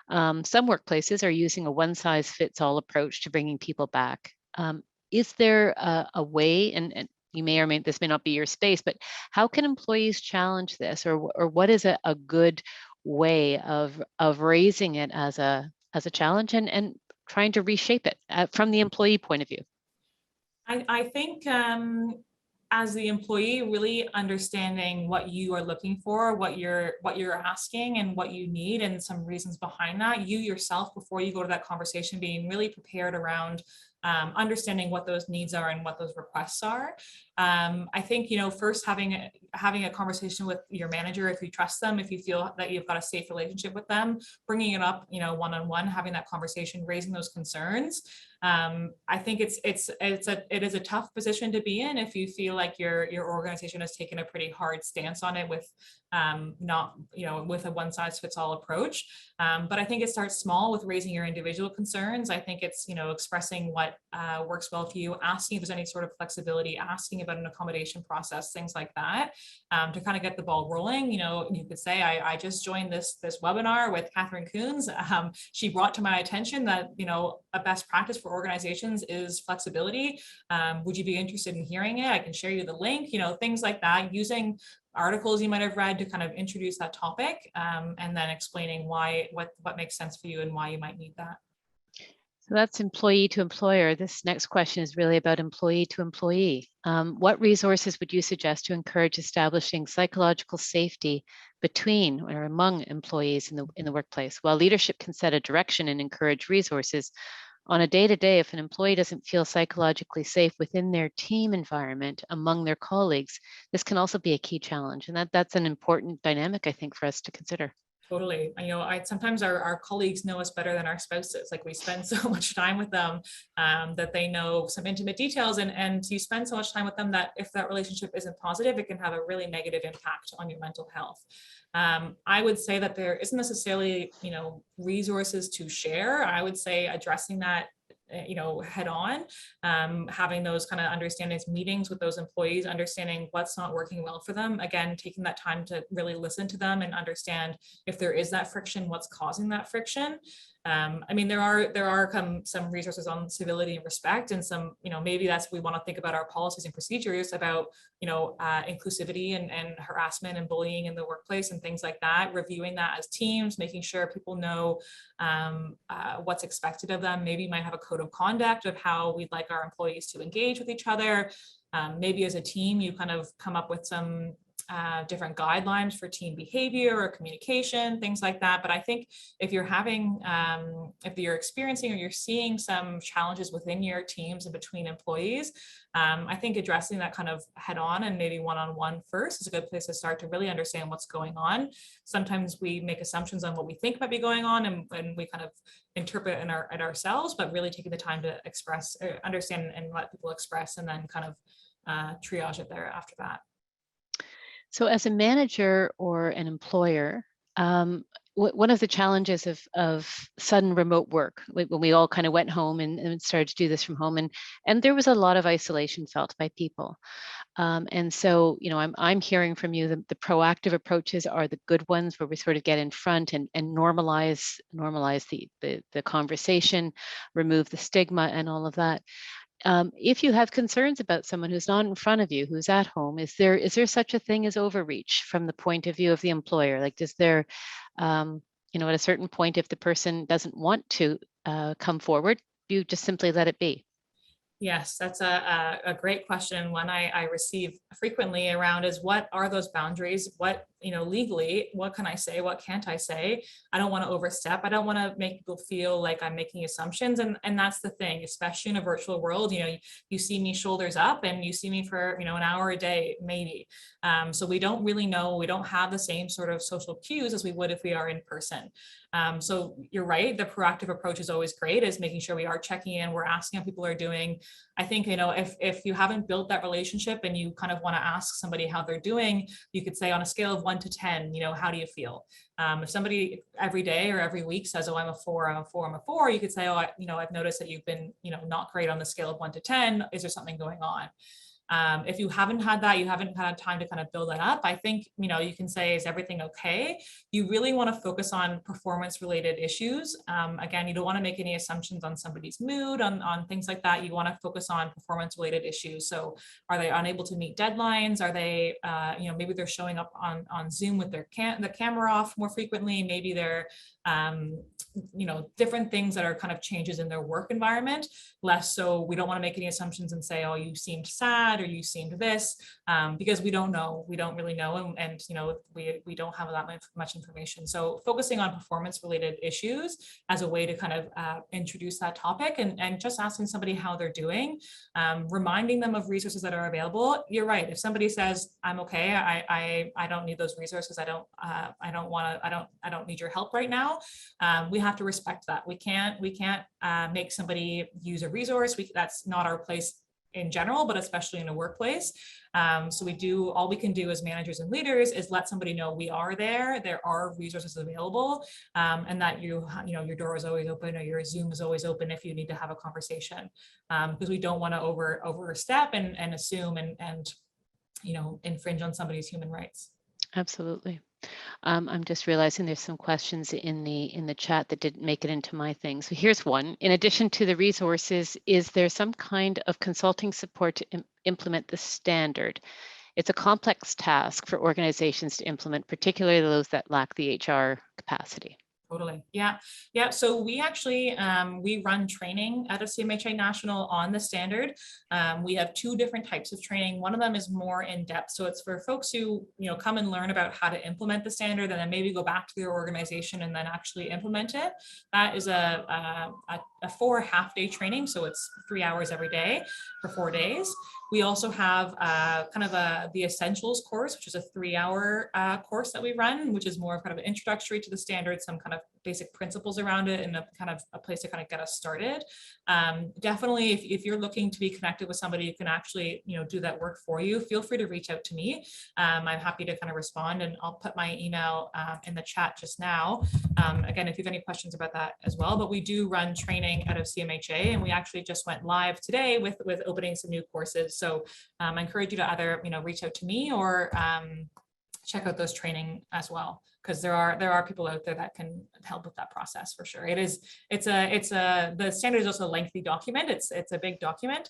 S1: Some workplaces are using a one-size-fits-all approach to bringing people back. Is there a way, and you may or may, this may not be your space, but how can employees challenge this, or what is a good way of raising it as a challenge and trying to reshape it from the employee point of view?
S2: I think as the employee, really understanding what you are looking for, what you're asking and what you need, and some reasons behind that. You yourself, before you go to that conversation, being really prepared around understanding what those needs are and what those requests are. I think, first having a conversation with your manager, if you trust them, if you feel that you've got a safe relationship with them, bringing it up, one-on-one, having that conversation, raising those concerns. I think it is a tough position to be in if you feel like your organization has taken a pretty hard stance on it with not, with a one-size-fits-all approach. But I think it starts small with raising your individual concerns. I think it's, expressing what works well for you, asking if there's any sort of flexibility, asking about an accommodation process, things like that, to kind of get the ball rolling. You could say, I just joined this webinar with Katharine Coons. She brought to my attention that, a best practice for organizations is flexibility. Would you be interested in hearing it? I can share you the link, things like that, using articles you might have read to kind of introduce that topic, and then explaining what makes sense for you and why you might need that.
S1: So that's employee to employer. This next question is really about employee to employee. What resources would you suggest to encourage establishing psychological safety between or among employees in the workplace? While leadership can set a direction and encourage resources, on a day-to-day, if an employee doesn't feel psychologically safe within their team environment among their colleagues, this can also be a key challenge. And that's an important dynamic, I think, for us to consider.
S2: Totally. Sometimes our colleagues know us better than our spouses. Like, we spend so much time with them that they know some intimate details, and you spend so much time with them that if that relationship isn't positive, it can have a really negative impact on your mental health. I would say that there isn't necessarily, resources to share. I would say addressing that head on, having those kind of understandings, meetings with those employees, understanding what's not working well for them. Again, taking that time to really listen to them and understand if there is that friction, what's causing that friction. There are some resources on civility and respect, and some, maybe that's, we want to think about our policies and procedures about, inclusivity and harassment and bullying in the workplace and things like that, reviewing that as teams, making sure people know what's expected of them. Maybe you might have a code of conduct of how we'd like our employees to engage with each other. Maybe as a team, you kind of come up with some different guidelines for team behavior or communication, things like that. But I think if you're if you're experiencing or you're seeing some challenges within your teams and between employees, I think addressing that kind of head on and maybe one-on-one first is a good place to start to really understand what's going on. Sometimes we make assumptions on what we think might be going on, and we kind of interpret it ourselves, but really taking the time to express, understand and let people express, and then kind of triage it there after that.
S1: So as a manager or an employer, one of the challenges of sudden remote work, when we all kind of went home and started to do this from home, and there was a lot of isolation felt by people. And so, I'm hearing from you that the proactive approaches are the good ones, where we sort of get in front and normalize the conversation, remove the stigma and all of that. If you have concerns about someone who's not in front of you, who's at home, is there such a thing as overreach from the point of view of the employer? Like, does there, at a certain point, if the person doesn't want to come forward, you just simply let it be?
S2: Yes, that's a great question. One I receive frequently around is, what are those boundaries? What, legally, what can I say? What can't I say? I don't want to overstep. I don't want to make people feel like I'm making assumptions. And that's the thing, especially in a virtual world, you see me shoulders up and you see me for, an hour a day, maybe. So we don't really know, we don't have the same sort of social cues as we would if we are in person. So you're right. The proactive approach is always great, is making sure we are checking in, we're asking how people are doing. I think, if you haven't built that relationship and you kind of want to ask somebody how they're doing, you could say on a scale of 1 to 10, how do you feel? If somebody every day or every week says, oh, I'm a 4, I'm a 4, I'm a 4, you could say, oh, I've noticed that you've been, not great on the scale of 1 to 10. Is there something going on? If you haven't had that, you haven't had time to kind of build that up, I think, you can say, is everything okay? You really want to focus on performance related issues. Again, you don't want to make any assumptions on somebody's mood, on things like that. You want to focus on performance related issues. So are they unable to meet deadlines? Are they, maybe they're showing up on Zoom with the camera off more frequently? Maybe they're, different things that are kind of changes in their work environment. Less so, we don't want to make any assumptions and say, oh, you seemed sad or you seemed this, because we don't know. We don't really know. And we don't have that much information. So focusing on performance related issues as a way to kind of introduce that topic, and just asking somebody how they're doing, reminding them of resources that are available. You're right. If somebody says, I'm okay, I don't need those resources. I don't need your help right now. We have to respect that. We can't make somebody use a resource. That's not our place in general, but especially in a workplace. So all we can do as managers and leaders is let somebody know we are there. There are resources available, and that your door is always open, or your Zoom is always open if you need to have a conversation, because we don't want to overstep and assume and infringe on somebody's human rights.
S1: Absolutely. I'm just realizing there's some questions in the chat that didn't make it into my thing. So here's one. In addition to the resources, is there some kind of consulting support to implement the standard? It's a complex task for organizations to implement, particularly those that lack the HR capacity.
S2: Totally. Yeah. So we actually, we run training at a CMHA National on the standard. We have 2 different types of training. One of them is more in depth. So it's for folks who, come and learn about how to implement the standard and then maybe go back to their organization and then actually implement it. That is a 4 half-day training. So it's 3 hours every day for 4 days. We also have the Essentials course, which is a 3-hour course that we run, which is more of kind of an introductory to the standard, some kind of basic principles around it, and a place to kind of get us started. Definitely, if you're looking to be connected with somebody who can actually, do that work for you, feel free to reach out to me. I'm happy to kind of respond, and I'll put my email in the chat just now. Again, if you have any questions about that as well, but we do run training out of CMHA, and we actually just went live today with opening some new courses. So I encourage you to either, reach out to me or check out those training as well, because there are people out there that can help with that process for sure. The standard is also a lengthy document. It's a big document.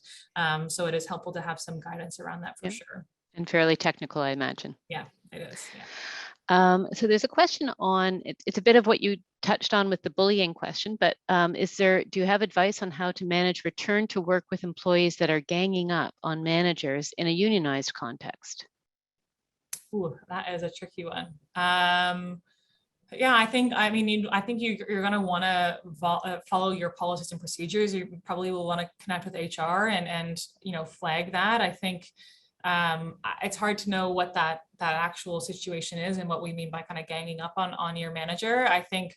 S2: So it is helpful to have some guidance around that for sure.
S1: And fairly technical, I imagine.
S2: Yeah, it is. Yeah.
S1: So there's a question on, it's a bit of what you touched on with the bullying question, but do you have advice on how to manage return to work with employees that are ganging up on managers in a unionized context?
S2: Ooh, that is a tricky one. Yeah, I think you're going to want to follow your policies and procedures. You probably will want to connect with HR and flag that. I think it's hard to know what that actual situation is and what we mean by kind of ganging up on your manager. I think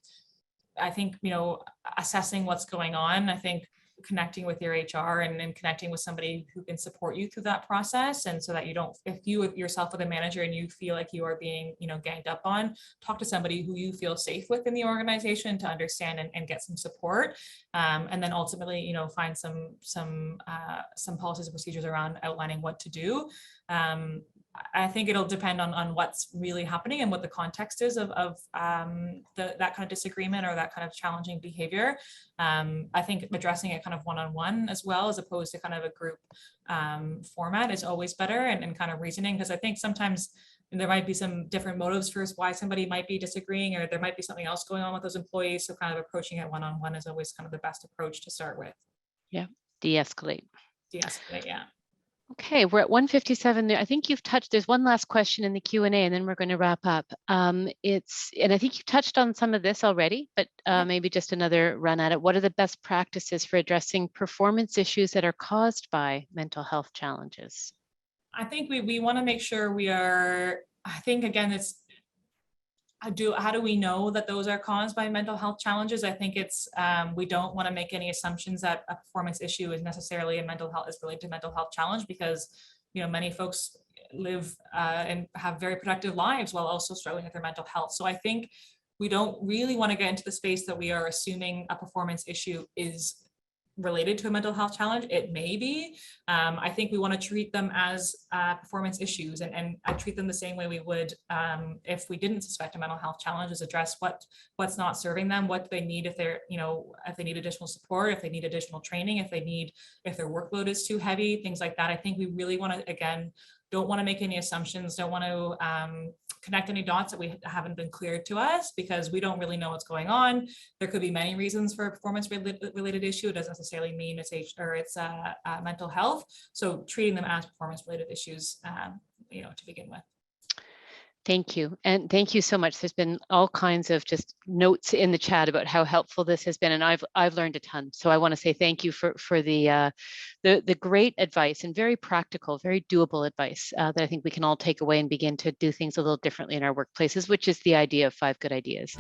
S2: assessing what's going on. I think connecting with your HR and connecting with somebody who can support you through that process, and so that you don't, if you yourself with a manager and you feel like you are being ganged up on, talk to somebody who you feel safe with in the organization to understand and get some support, and then ultimately find some policies and procedures around outlining what to do. I think it'll depend on what's really happening and what the context is of that kind of disagreement or that kind of challenging behavior. I think addressing it kind of one-on-one as well, as opposed to kind of a group format, is always better, and kind of reasoning, because I think sometimes there might be some different motives for why somebody might be disagreeing, or there might be something else going on with those employees. So kind of approaching it one-on-one is always kind of the best approach to start with.
S1: Yeah, de-escalate.
S2: De-escalate, yeah.
S1: Okay, we're at 1:57 there. I think you've touched, there's one last question in the Q&A and then we're going to wrap up. And I think you touched on some of this already, but maybe just another run at it. What are the best practices for addressing performance issues that are caused by mental health challenges?
S2: I think we want to make sure I think again, it's how do we know that those are caused by mental health challenges? I think it's we don't want to make any assumptions that a performance issue is necessarily is related to mental health challenge, because many folks live and have very productive lives while also struggling with their mental health. So I think we don't really want to get into the space that we are assuming a performance issue is related to a mental health challenge. It may be. I think we want to treat them as performance issues, and I treat them the same way we would if we didn't suspect a mental health challenge, is address what's not serving them, what they need, if they need additional support, if they need additional training, if their workload is too heavy, things like that. I think we really want to, again, don't want to make any assumptions, don't want to connect any dots that we haven't been cleared to us, because we don't really know what's going on. There could be many reasons for a performance related issue. It doesn't necessarily mean it's mental health. So treating them as performance related issues, to begin with.
S1: Thank you. And thank you so much. There's been all kinds of just notes in the chat about how helpful this has been. And I've learned a ton. So I want to say thank you for the great advice and very practical, very doable advice that I think we can all take away and begin to do things a little differently in our workplaces, which is the idea of 5 good ideas.